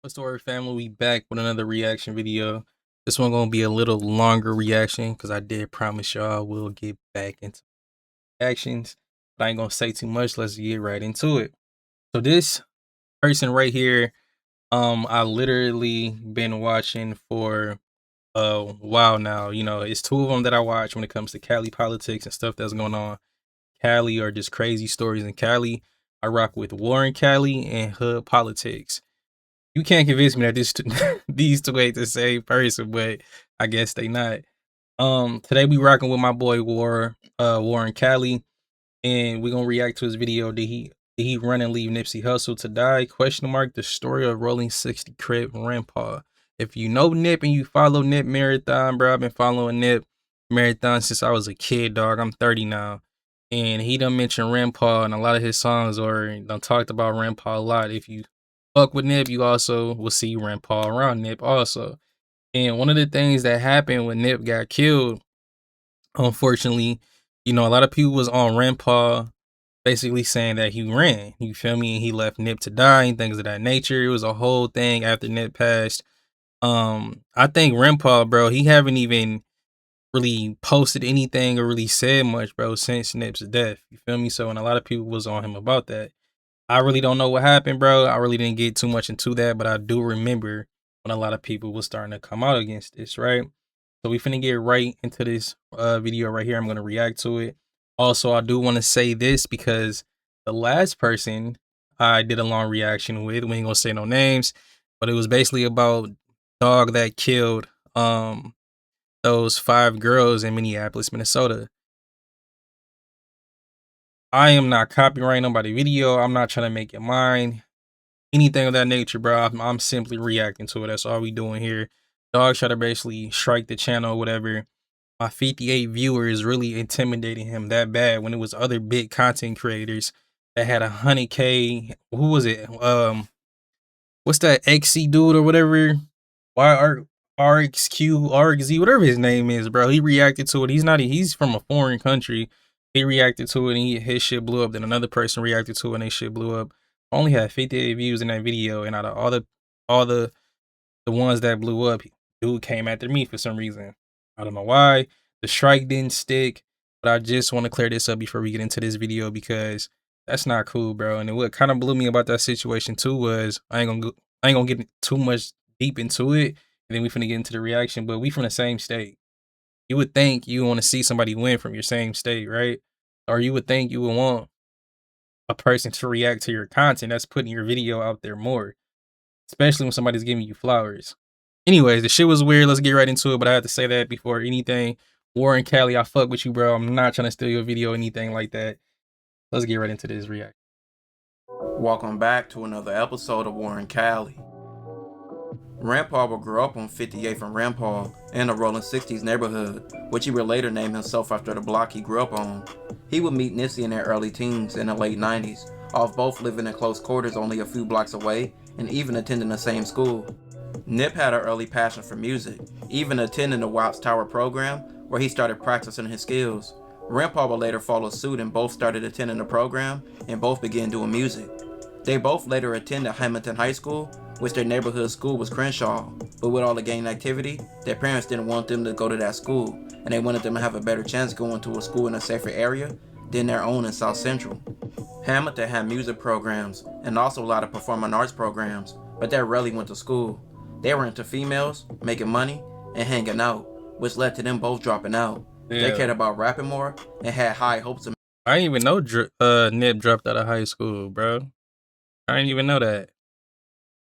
What's the word, family? We back with another reaction video. This one gonna be a little longer reaction because I did promise y'all we'll get back into reactions. But I ain't gonna say too much. Let's get right into it. So this person right here, I literally been watching for a while now. You know, it's two of them that I watch when it comes to Cali politics and stuff that's going on. Cali or just crazy stories in Cali. I rock with Warren Cali and Hood Politics. You can't convince me that this these two ain't the same person, but I guess they not. Today we rocking with my boy Warren Cali, and we gonna react to his video. Did he run and leave Nipsey Hussle to die? Question mark. The story of Rolling 60 Crip Grandpa. If you know Nip and you follow Nip Marathon, bro, I've been following Nip Marathon since I was a kid, dog. I'm 30 now. And he done mentioned Rampaw in a lot of his songs, or done talked about Rampaw a lot. If you fuck with Nip, you also will see Rampaw around Nip also. And one of the things that happened when Nip got killed, unfortunately, you know, a lot of people was on Rampaw basically saying that he ran. You feel me? And he left Nip to die and things of that nature. It was a whole thing after Nip passed. I think Rampaw, bro, he haven't even really posted anything or really said much, bro, since Nip's death. You feel me? So, and a lot of people was on him about that. I really don't know what happened, bro. I really didn't get too much into that, but I do remember when a lot of people was starting to come out against this, right? So we finna get right into this video right here. I'm gonna react to it. Also, I do want to say this because the last person I did a long reaction with, we ain't gonna say no names, but it was basically about dog that killed those 5 girls in Minneapolis, Minnesota. I am not copyrighting nobody's video. I'm not trying to make it mine. Anything of that nature, bro. I'm simply reacting to it. That's all we doing here. Dog try to basically strike the channel, whatever. My 58 viewers really intimidating him that bad when it was other big content creators that had 100K. Who was it? What's that XC dude or whatever? YR RXQ RXZ, whatever his name is, bro. He reacted to it. He's from a foreign country. He reacted to it and his shit blew up. Then another person reacted to it and their shit blew up. I only had 58 views in that video, and out of all the ones that blew up, dude came after me for some reason. I don't know why. The strike didn't stick, but I just want to clear this up before we get into this video because that's not cool, bro. And what kind of blew me about that situation too was I ain't gonna get too much deep into it, and then we finna get into the reaction. But we from the same state. You would think you want to see somebody win from your same state, right? Or you would think you would want a person to react to your content. That's putting your video out there more, especially when somebody's giving you flowers. Anyways, the shit was weird. Let's get right into it. But I had to say that before anything. Warren Cali, I fuck with you, bro. I'm not trying to steal your video or anything like that. Let's get right into this react. Welcome back to another episode of Warren Cali. Rampaw grew up on 58th and Rampaw in the Rolling 60s neighborhood, which he would later name himself after the block he grew up on. He would meet Nipsey in their early teens in the late 90s, off both living in close quarters only a few blocks away and even attending the same school. Nip had an early passion for music, even attending the Watts Tower program where he started practicing his skills. Rampaw would later follow suit and both started attending the program and both began doing music. They both later attended Hamilton High School, which their neighborhood school was Crenshaw, but with all the gang activity, their parents didn't want them to go to that school, and they wanted them to have a better chance going to a school in a safer area than their own in South Central. Hamilton had music programs and also a lot of performing arts programs, but they rarely went to school. They were into females, making money, and hanging out, which led to them both dropping out. They cared about rapping more and had high hopes of. I didn't even know Nip dropped out of high school, bro. I didn't even know that.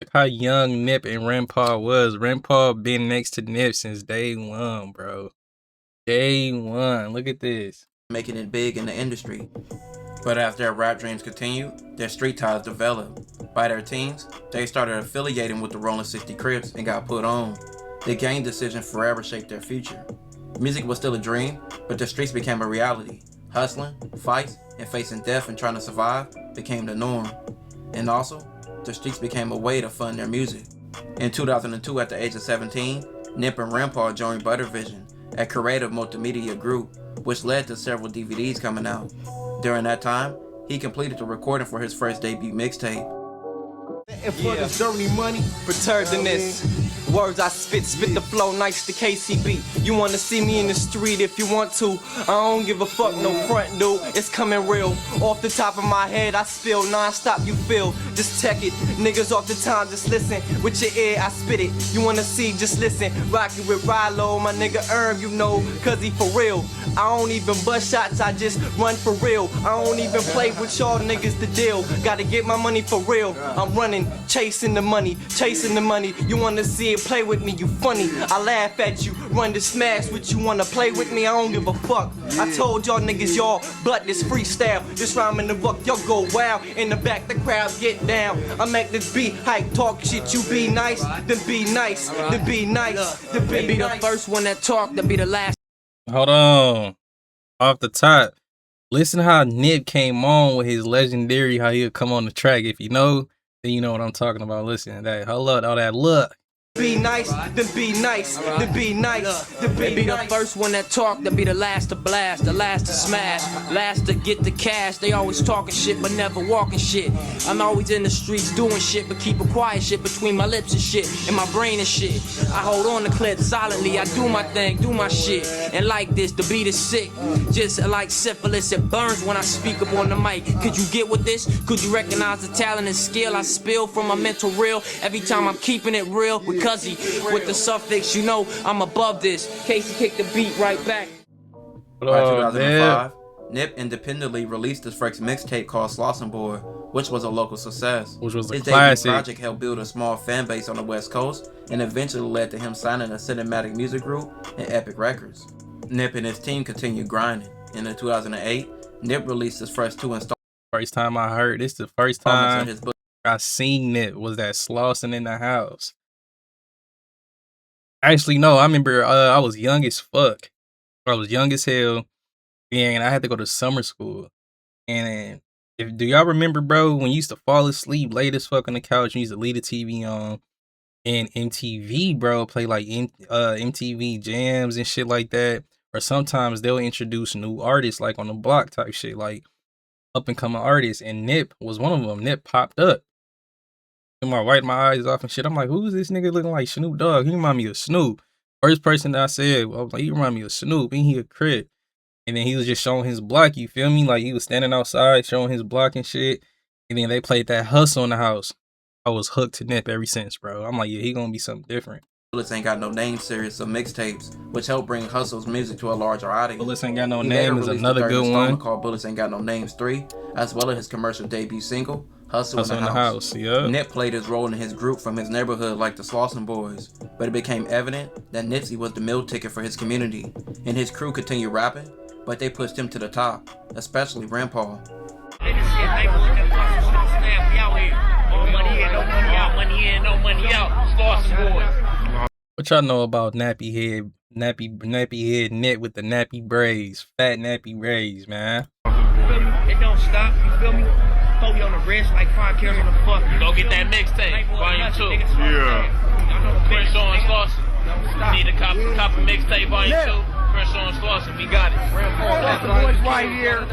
Look how young Nip and Rampaw was. Rampaw been next to Nip since day one, bro. Day one. Look at this. Making it big in the industry. But as their rap dreams continued, their street ties developed. By their teens, they started affiliating with the Rolling 60 Crips and got put on. The gang decision forever shaped their future. Music was still a dream, but the streets became a reality. Hustling, fights, and facing death and trying to survive became the norm. And also, the streets became a way to fund their music. In 2002, at the age of 17, Nip and Rampaw joined Buttervision, a creative multimedia group, which led to several DVDs coming out. During that time, he completed the recording for his first debut mixtape. The And for this dirty money, perturbed in this. Words I spit the flow nice to KCB. You wanna see me in the street if you want to. I don't give a fuck, no front, dude. It's coming real. Off the top of my head, I spill non-stop, you feel. Just check it. Niggas off the time, just listen. With your ear, I spit it. You wanna see, just listen. Rockin' with Rilo, my nigga Erm, you know, cause he for real. I don't even bust shots, I just run for real. I don't even play with y'all niggas the deal. Gotta get my money for real. I'm running, chasing the money, chasing the money. You wanna see it, play with me, you funny. I laugh at you, run to smash with you, wanna play with me, I don't give a fuck. I told y'all niggas, y'all, but this freestyle. This rhyme in the book, y'all go wild. In the back, the crowd get down. I make this beat hype, talk shit, you be nice, then be nice, then be nice, then be nice. The first one that talk, then be the last. Hold on. Off the top. Listen how Nip came on with his legendary, how he'll come on the track. If you know, then you know what I'm talking about. Listen to that. Hold up, all that look. Be nice, then be nice, then be nice, then be the first one that talk, then be the last to blast, the last to smash, last to get the cash. They always talking shit, but never walking shit. I'm always in the streets doing shit, but keep a quiet shit between my lips and shit, and my brain and shit. I hold on the clip silently, I do my thing, do my shit. And like this, the beat is sick, just like syphilis, it burns when I speak up on the mic. Could you get with this? Could you recognize the talent and skill I spill from my mental reel? Every time I'm keeping it real, with the suffix, you know I'm above this. Casey kicked the beat right back. By 2005, Nip independently released his first mixtape called Slossin' Boy, which was a local success. Which was a his classic. debut project helped build a small fan base on the West Coast and eventually led to him signing a cinematic music group and Epic Records. Nip and his team continued grinding. And in 2008, Nip released his first 2 installments. First time I heard this, the first time I seen Nip was that Slossin' in the House. Actually, no, I remember I was young as fuck. I was young as hell, and I had to go to summer school. And do y'all remember, bro, when you used to fall asleep late as fuck on the couch, you used to leave the TV on, and MTV, bro, play like MTV jams and shit like that. Or sometimes they'll introduce new artists like on the block type shit, like up and coming artists. And Nip was one of them. Nip popped up. I wiped my eyes off and shit. I'm like, who is this nigga looking like Snoop Dogg? He remind me of Snoop. First person that I said, I was like, he remind me of Snoop. Ain't he a crib? And then he was just showing his block, you feel me? Like he was standing outside showing his block and shit. And then they played that Hussle in the House. I was hooked to Nip ever since, bro. I'm like, yeah, he gonna be something different. Bullets Ain't Got No Name series of mixtapes, which helped bring Hussle's music to a larger audience. Bullets Ain't Got No Name is another good one. Called Bullets Ain't Got No Names 3, as well as his commercial debut single, Hussle in the House. Yeah. Nip played his role in his group from his neighborhood like the Slossin' Boys, but it became evident that Nipsey was the meal ticket for his community, and his crew continued rapping, but they pushed him to the top, especially Grandpa. What y'all know about nappy head Nip with the nappy braids, fat nappy braids, man? It don't stop, you feel me? Hold you on the wrist like 5 carats on the fuck. Go get that mixtape, volume 2. Yeah. Prince on Slossin. Need a copy mixtape, volume 2. Prince on Slossin, we got it. boys right here.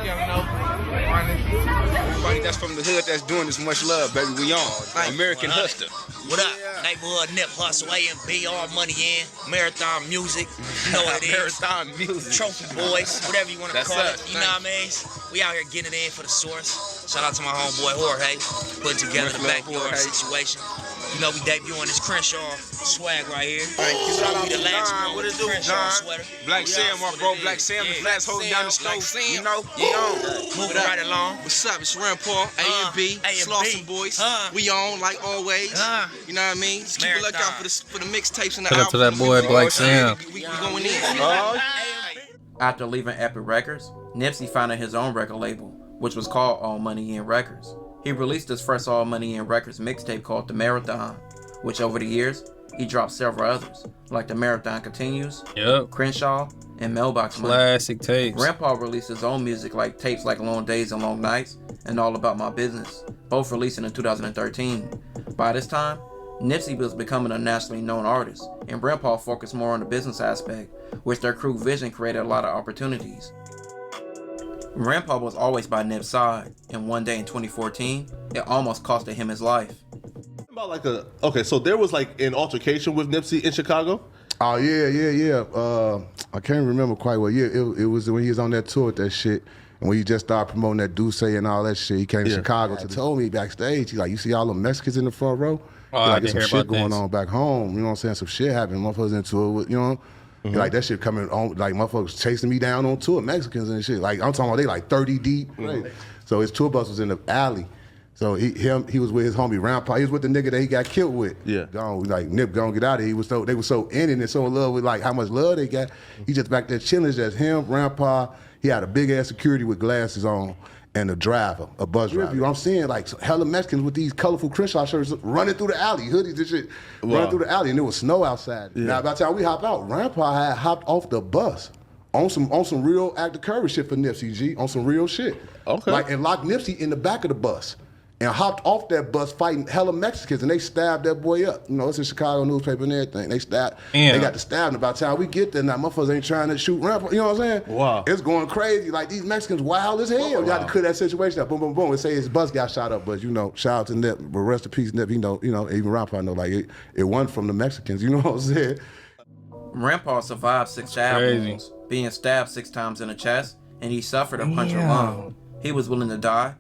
Everybody that's from the hood that's doing this, much love, baby. We on. American Hustler. What up? Neighborhood Nip Hussle, AMB, all money in, marathon music, you know what it is. Marathon music. Trophy boys, whatever you want to call it. You know what I mean? We out here getting it in for the source. Shout out to my homeboy Jorge, putting together the backyard situation. You know, we debuting this Crenshaw swag right here. Thank you. Shout out to the last John. one What with it the do, Crenshaw John? sweater. Black Sam, my bro. Black Sam, the last holding down the stove. You know, we on. Moving right along. What's up? It's Rampart, A&B, Slossin' Boys. We on like always. You know what I mean? Just keep a lookout for the mixtapes and the albums. Shout out to that boy Black Sam. We going in. After leaving Epic Records, Nipsey founded his own record label, which was called All Money In Records. He released his first All Money In Records mixtape called The Marathon, which over the years, he dropped several others, like The Marathon Continues, Crenshaw, and Mailbox Money. Classic tapes. Grandpa released his own music like tapes like Long Days and Long Nights and All About My Business, both releasing in 2013. By this time, Nipsey was becoming a nationally known artist, and Grandpa focused more on the business aspect, which their crew vision created a lot of opportunities. Grandpa was always by Nip's side, and one day in 2014, it almost costed him his life. about like okay, so there was like an altercation with Nipsey in Chicago? Oh yeah. I can't remember quite well. Yeah, it was when he was on that tour with that shit. And when he just started promoting that Duce and all that shit, he came to Chicago. He told me backstage, he like, you see all the Mexicans in the front row? Like, there's some shit going on back home. You know what I'm saying? Some shit happened. Motherfuckers into it with, you know? Like, that shit coming on, like, motherfuckers chasing me down on tour, Mexicans and shit. Like, I'm talking about they like 30 deep. Right? So his tour bus was in the alley. So he was with his homie Grandpa. He was with the nigga that he got killed with. Yeah. Gone, like, Nip, gonna get out of here. They were so in it and so in love with, like, how much love they got. He just back there chilling, just him, Grandpa. He had a big ass security with glasses on and a driver, a bus driver. You know what I'm saying? Like hella Mexicans with these colorful Crenshaw shirts running through the alley, hoodies and shit, running through the alley, and there was snow outside. Yeah. Now by the time we hop out, Grandpa had hopped off the bus on some real act of courage shit for Nipsey, G, on some real shit. Okay. Like, and locked Nipsey in the back of the bus. And hopped off that bus fighting hella Mexicans, and they stabbed that boy up. You know, it's a Chicago newspaper and everything. They got the stabbing. By the time we get there, now motherfuckers ain't trying to shoot Grandpa. You know what I'm saying? Wow. It's going crazy. Like, these Mexicans wild as hell. You got to clear that situation up. Boom, boom, boom. And say his bus got shot up, but, you know, shout out to Nip. But rest in peace, Nip. You know, even Grandpa know, like, it wasn't from the Mexicans. You know what I'm saying? Grandpa survived 6 stab wounds, being stabbed 6 times in the chest, and he suffered a punctured lung. He was willing to die.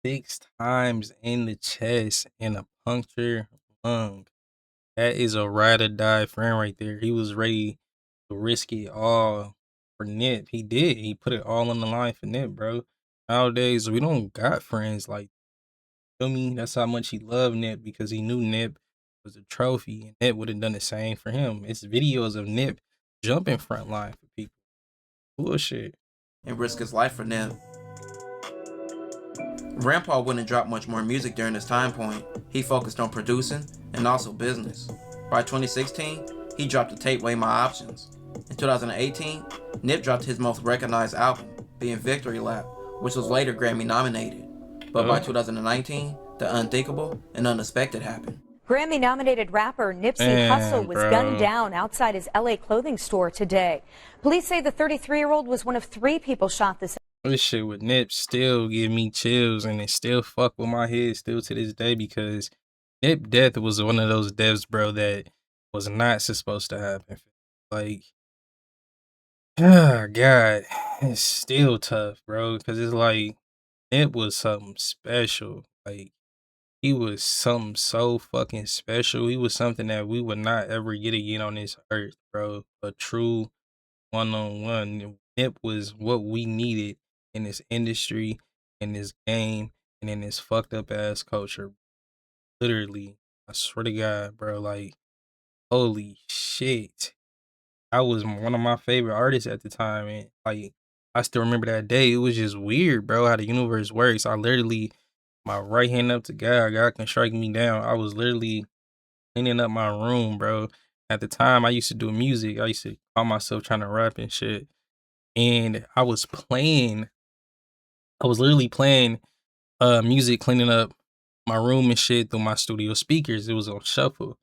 6 times in the chest and a punctured lung. That is a ride or die friend right there. He was ready to risk it all for Nip. He did. He put it all on the line for Nip, bro. Nowadays, we don't got friends like, feel me? That's how much he loved Nip, because he knew Nip was a trophy, and Nip would have done the same for him. It's videos of Nip jumping front line for people. Bullshit. And risk his life for Nip. Grandpa wouldn't drop much more music during this time point. He focused on producing and also business. By 2016, he dropped the tape Weigh My Options. In 2018, Nip dropped his most recognized album, being Victory Lap, which was later Grammy nominated. But by 2019, the unthinkable and unexpected happened. Grammy-nominated rapper Nipsey Hussle was gunned down outside his LA clothing store today. Police say the 33-year-old was one of 3 people shot this. This shit with Nip still give me chills, and it still fuck with my head still to this day, because Nip death was one of those deaths, bro, that was not supposed to happen. Like, oh God, it's still tough, bro, because it's like Nip was something special. Like, he was something so fucking special. He was something that we would not ever get again on this earth, bro. A true one-on-one. Nip was what we needed in this industry, in this game, and in this fucked up ass culture. Literally, I swear to God, bro, like, holy shit. I was one of my favorite artists at the time, and like, I still remember that day. It was just weird, bro, how the universe works. I literally, my right hand up to God can strike me down. I was literally cleaning up my room, bro. At the time, I used to do music. I used to call myself trying to rap and shit. And I was literally playing music, cleaning up my room and shit through my studio speakers. It was on shuffle.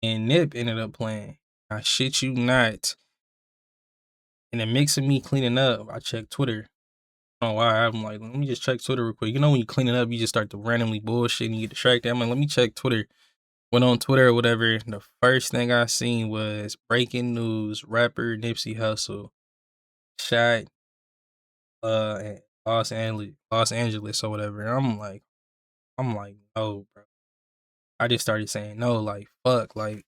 And Nip ended up playing. I shit you not. In the mix of me cleaning up, I checked Twitter. I don't know why. I'm like, let me just check Twitter real quick. You know when you clean it up, you just start to randomly bullshit and you get distracted. I'm like, let me check Twitter. Went on Twitter or whatever. The first thing I seen was breaking news: rapper Nipsey Hussle shot in Los Angeles or whatever. And I'm like, no, bro. I just started saying no, like, fuck, like,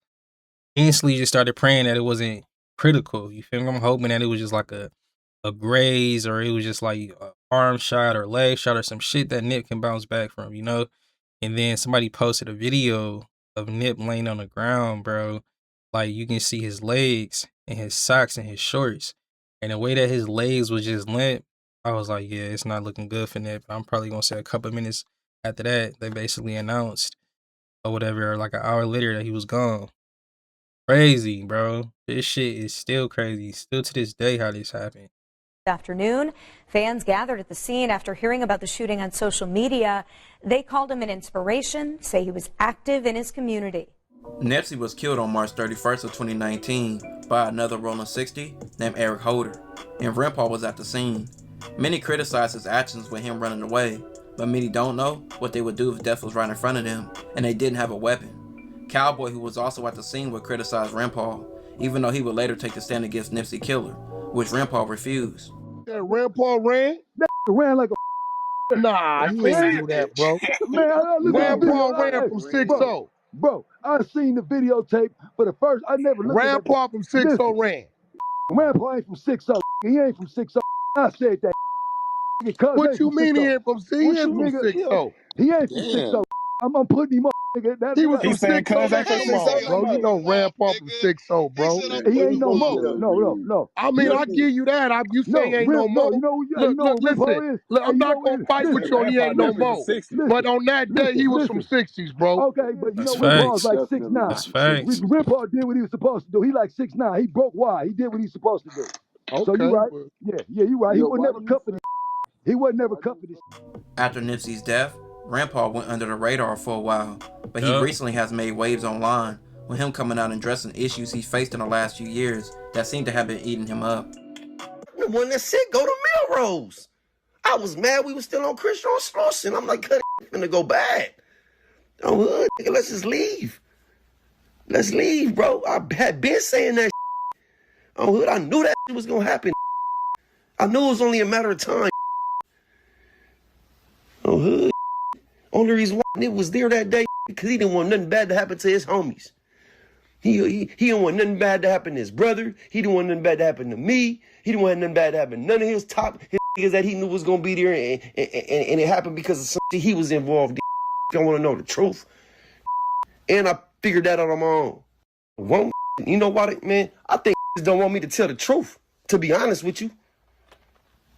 instantly just started praying that it wasn't critical. You feel me? I'm hoping that it was just like a graze, or it was just like a arm shot or leg shot or some shit that Nip can bounce back from, you know? And then somebody posted a video of Nip laying on the ground, bro. Like, you can see his legs and his socks and his shorts. And the way that his legs was just limp, I was like, yeah, it's not looking good for Nip. I'm probably gonna say a couple minutes after that, they basically announced or whatever, or like an hour later, that he was gone. Crazy, bro. This shit is still crazy. Still to this day how this happened. Afternoon, fans gathered at the scene after hearing about the shooting on social media. They called him an inspiration, say he was active in his community. Nipsey was killed on March 31st of 2019 by another Rolling 60 named Eric Holder, and Grandpa was at the scene. Many criticized his actions with him running away, But many don't know what they would do if death was right in front of them and they didn't have a weapon. Cowboy, who was also at the scene, would criticize Rampaw, even though he would later take the stand against Nipsey Killer, which Rampaw refused. That Rampaw ran? That ran like a Nah, he ain't do that, bro. man. I look at the Rampaw video. ran from 6-0. Bro, I seen the videotape for the first. I never looked at that. Rampaw from 6-0 ran. Rampaw ain't from 6-0. He ain't from 6-0. I said that. What you mean he ain't from 6-0? He ain't from 6-0. I'm putting him up, nigga. He was from 6-0. Come on, bro. You know Rampaw from 6-0, bro. He ain't no more. No. I mean, I give you that. You say ain't no more. Look, listen. Look, I'm not gonna fight with you on he ain't no more. But on that day, he was from 60s, bro. Okay, but you That's know Rampaw's facts. like 6'9". That's facts. Rampaw did what he was supposed to do. He like 6'9". He broke wide. He did what he's supposed to do. So you right. Yeah, you right. He was never cut for this. He wasn't never cut for this. After Nipsey's death, Rampaw went under the radar for a while, but he recently has made waves online, with him coming out and addressing issues he's faced in the last few years that seem to have been eating him up. The one that said go to Melrose. I was mad we was still on Christian Slauson. I'm like, cut it, finna go bad. Oh, hood, nigga, let's just leave. Let's leave, bro. I had been saying that. Oh, hood, I knew that was gonna happen. I knew it was only a matter of time. Oh, hood. Only reason why Nip was there that day because he didn't want nothing bad to happen to his homies. He didn't want nothing bad to happen to his brother. He didn't want nothing bad to happen to me. He didn't want nothing bad to happen to none of his niggas that he knew was gonna be there, and it happened because of something he was involved in. If y'all want to know the truth, and I figured that out on my own. You know what, man? I think don't want me to tell the truth. To be honest with you,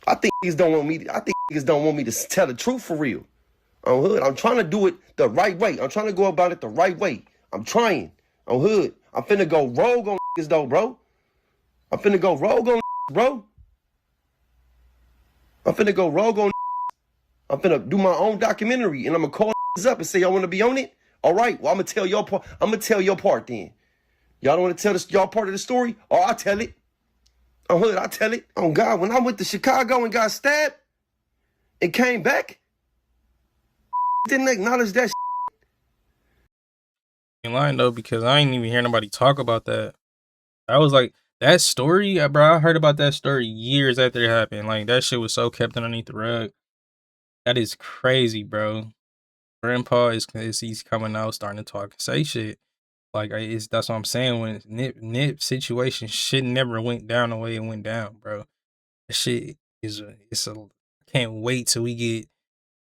I think niggas don't want me. I think niggas don't want me to tell the truth for real. On hood, I'm trying to do it the right way. I'm trying to go about it the right way. I'm trying. On hood, I'm finna go rogue on niggas though, bro. I'm finna go rogue on bro. I'm finna go rogue on. I'm finna do my own documentary, and I'm gonna call up and say y'all want to be on it. All right, well I'm gonna tell your part. I'm gonna tell your part then. Y'all don't want to tell this y'all part of the story, or I'll tell it. On hood, I'll tell it. On God, when I went to Chicago and got stabbed, and came back, didn't acknowledge that. In line though, because I ain't even hear nobody talk about that. I was like, that story, bro. I heard about that story years after it happened. Like that shit was so kept underneath the rug. That is crazy, bro. Grandpa he's coming out, starting to talk and say shit. Like that's what I'm saying. When Nip situation shit never went down the way it went down, bro. That shit I can't wait till we get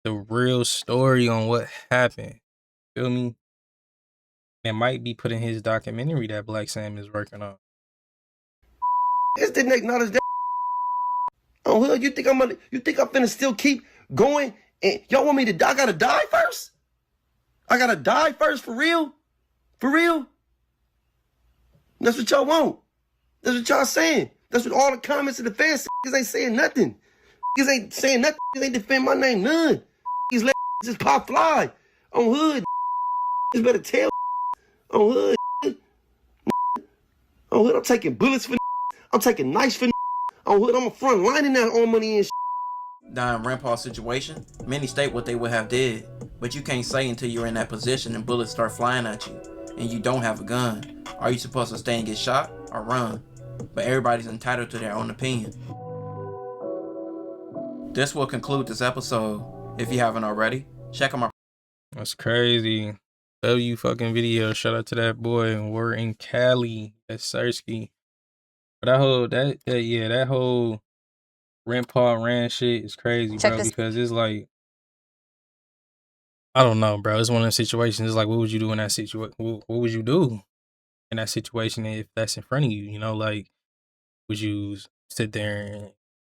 the real story on what happened. Feel me? And might be put in his documentary that Black Sam is working on. This didn't acknowledge that. Oh, hood, you think I'm finna still keep going? And y'all want me to die? I gotta die first? I gotta die first for real? For real? That's what y'all want. That's what y'all saying. That's what all the comments of the fans say. Niggas ain't saying nothing. Niggas ain't saying nothing. Niggas ain't defend my name none. Niggas let just pop fly. On hood. Niggas better tell. On hood. On hood, I'm taking bullets for. I'm taking knives for. On hood, I'm a front lining that all money and. Now in Rampaw's situation, many state what they would have did, but you can't say until you're in that position and bullets start flying at you, and you don't have a gun. Are you supposed to stay and get shot or run? But everybody's entitled to their own opinion. This will conclude this episode. If you haven't already, check out my. That's crazy. W fucking video. Shout out to that boy. We're in Cali. That's Sersky. But that whole Rampaw ran shit is crazy, bro. Because it's like, I don't know, bro. It's one of those situations. It's like, what would you do in that situation? What would you do in that situation if that's in front of you? You know, like, would you sit there and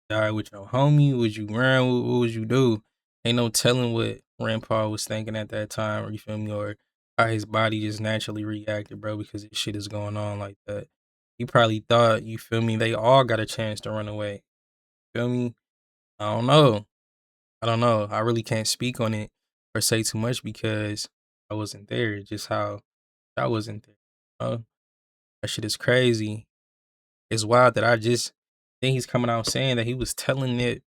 die with your homie? Would you run? What would you do? Ain't no telling what Rampaw was thinking at that time, or you feel me, or how his body just naturally reacted, bro, because this shit is going on like that. He probably thought, you feel me, they all got a chance to run away. Feel me? I don't know. I really can't speak on it or say too much because I wasn't there. Just how I wasn't there. You know? That shit is crazy. It's wild that I just think he's coming out saying that he was telling it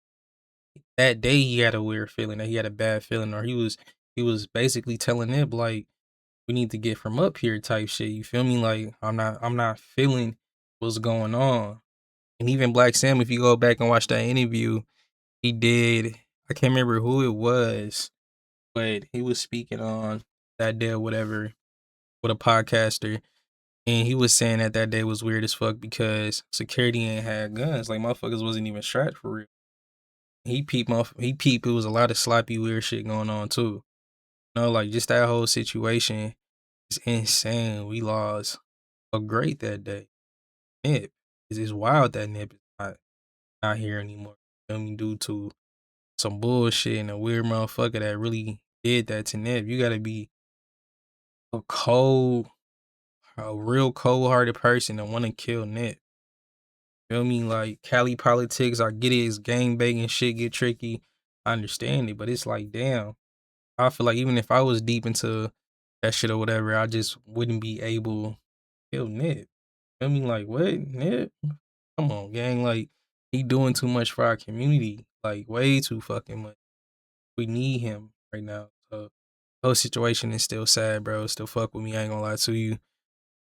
that day he had a weird feeling, that he had a bad feeling, or he was basically telling Nip like, we need to get from up here type shit. You feel me? Like I'm not feeling what's going on. And even Black Sam, if you go back and watch that interview, he did. I can't remember who it was, but he was speaking on that day or whatever with a podcaster, and he was saying that that day was weird as fuck because security ain't had guns. Like motherfuckers wasn't even strapped for real. He peeped. It was a lot of sloppy weird shit going on too. You know, like just that whole situation is insane. We lost a great that day. Nip. It's wild that Nip is not here anymore. You feel me? Due to some bullshit and a weird motherfucker that really did that to Nip. You gotta be a real cold hearted person that wanna kill Nip. Feel me? Like Cali politics, I get it, it's gang banging shit get tricky. I understand it, but it's like, damn. I feel like even if I was deep into that shit or whatever, I just wouldn't be able to kill Nip. Feel me? Like, what? Nip? Come on, gang. Like, he doing too much for our community. Like, way too fucking much. We need him right now. So, the whole situation is still sad, bro. Still fuck with me. I ain't gonna lie to you.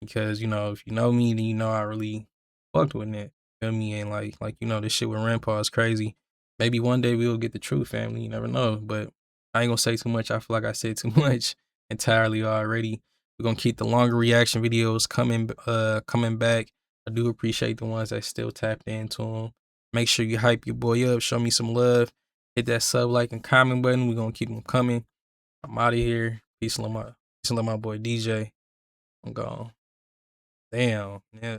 Because, you know, if you know me, then you know I really fucked with Nip. Feel me? And like, you know, this shit with Rampaw is crazy. Maybe one day we'll get the truth, family. You never know. But I ain't gonna say too much. I feel like I said too much entirely already. We're gonna keep the longer reaction videos coming back. I do appreciate the ones that still tapped into them. Make sure you hype your boy up. Show me some love. Hit that sub, like, and comment button. We're gonna keep them coming. I'm out of here. Peace and love my boy DJ. I'm gone. Damn. Yeah.